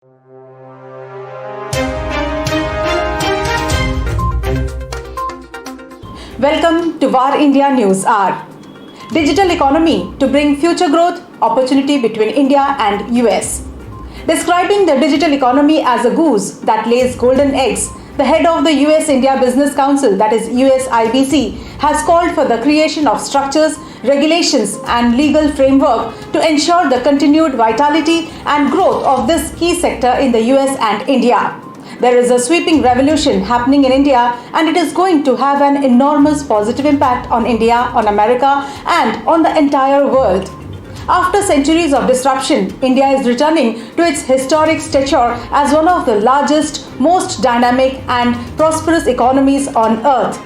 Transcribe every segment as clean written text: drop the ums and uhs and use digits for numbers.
Welcome to VARINDIA News Hour. Digital economy to bring future growth, opportunity between India and US. Describing the digital economy as a goose that lays golden eggs, the head of the US-India Business Council, that is USIBC, has called for the creation of structures, regulations and legal framework to ensure the continued vitality and growth of this key sector in the US and India. There is a sweeping revolution happening in India, and it is going to have an enormous positive impact on India, on America and on the entire world. After centuries of disruption, India is returning to its historic stature as one of the largest, most dynamic and prosperous economies on earth.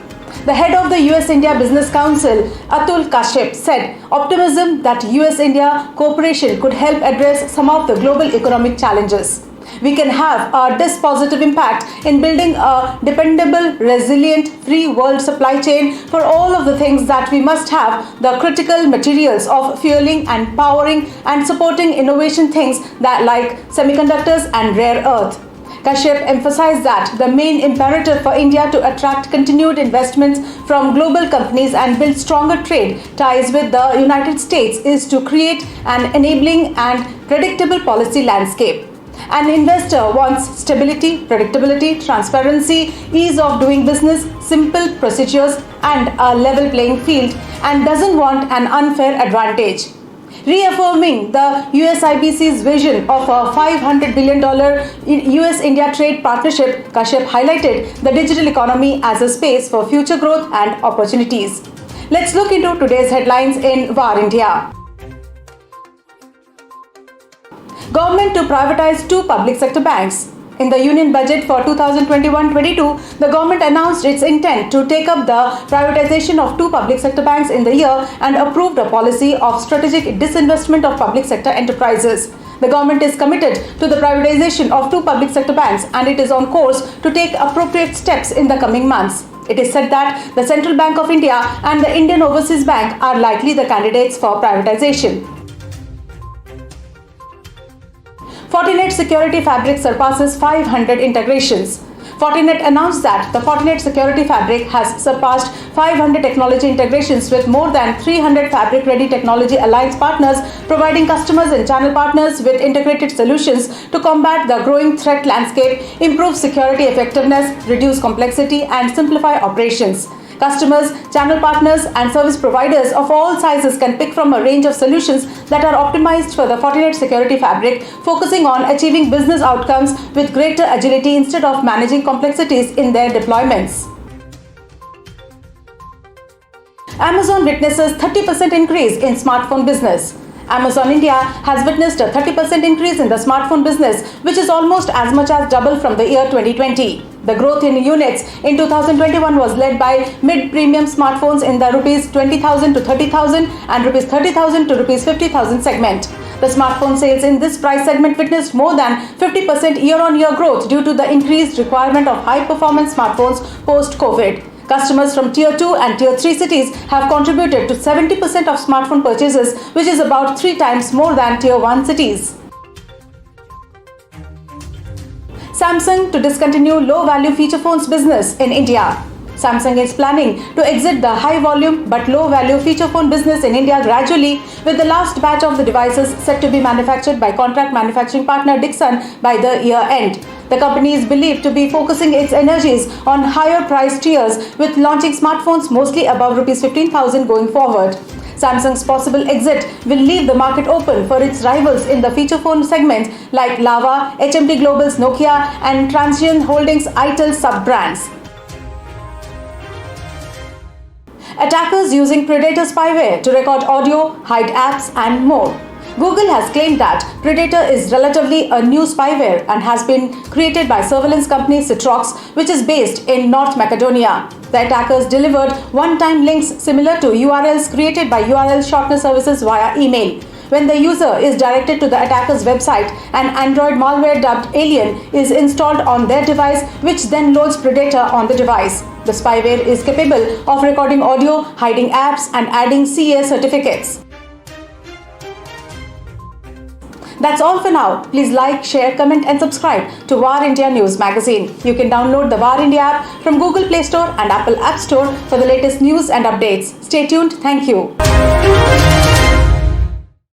The head of the US-India Business Council, Atul Keshap, said optimism that US-India cooperation could help address some of the global economic challenges. We can have a dispositive impact in building a dependable, resilient, free world supply chain for all of the things that we must have, the critical materials of fueling and powering and supporting innovation things that like semiconductors and rare earth. Keshap emphasized that the main imperative for India to attract continued investments from global companies and build stronger trade ties with the United States is to create an enabling and predictable policy landscape. An investor wants stability, predictability, transparency, ease of doing business, simple procedures and a level playing field, and doesn't want an unfair advantage. Reaffirming the USIBC's vision of a $500 billion US-India trade partnership, Keshap highlighted the digital economy as a space for future growth and opportunities. Let's look into today's headlines in VARINDIA. Government to privatize 2 public sector banks. In the Union Budget for 2021-22, the government announced its intent to take up the privatization of 2 public sector banks in the year and approved a policy of strategic disinvestment of public sector enterprises. The government is committed to the privatization of 2 public sector banks, and it is on course to take appropriate steps in the coming months. It is said that the Central Bank of India and the Indian Overseas Bank are likely the candidates for privatization. Fortinet Security Fabric surpasses 500 integrations. Fortinet announced that the Fortinet Security Fabric has surpassed 500 technology integrations with more than 300 fabric-ready technology alliance partners, providing customers and channel partners with integrated solutions to combat the growing threat landscape, improve security effectiveness, reduce complexity, and simplify operations. Customers, channel partners, and service providers of all sizes can pick from a range of solutions that are optimized for the Fortinet Security Fabric, focusing on achieving business outcomes with greater agility instead of managing complexities in their deployments. Amazon witnesses 30% increase in smartphone business. Amazon India has witnessed a 30% increase in the smartphone business, which is almost as much as double from the year 2020. The growth in units in 2021 was led by mid-premium smartphones in the Rs 20,000 to 30,000 and Rs 30,000 to Rs 50,000 segment. The smartphone sales in this price segment witnessed more than 50% year-on-year growth due to the increased requirement of high-performance smartphones post-COVID. Customers from Tier 2 and Tier 3 cities have contributed to 70% of smartphone purchases, which is about 3 times more than Tier 1 cities. Samsung to discontinue low-value feature phones business in India. Samsung is planning to exit the high-volume but low-value feature phone business in India gradually, with the last batch of the devices set to be manufactured by contract manufacturing partner Dixon by the year end. The company is believed to be focusing its energies on higher price tiers, with launching smartphones mostly above Rs 15,000 going forward. Samsung's possible exit will leave the market open for its rivals in the feature phone segment like Lava, HMD Global's Nokia, and Transsion Holdings' Itel sub-brands. Attackers using Predator spyware to record audio, hide apps, and more. Google has claimed that Predator is relatively a new spyware and has been created by surveillance company Citrox, which is based in North Macedonia. The attackers delivered one-time links similar to URLs created by URL shortener services via email. When the user is directed to the attacker's website, an Android malware dubbed Alien is installed on their device, which then loads Predator on the device. The spyware is capable of recording audio, hiding apps, and adding CA certificates. That's all for now. Please like, share, comment and subscribe to VAR India News Magazine. You can download the VAR India app from Google Play Store and Apple App Store for the latest news and updates. Stay tuned. Thank you.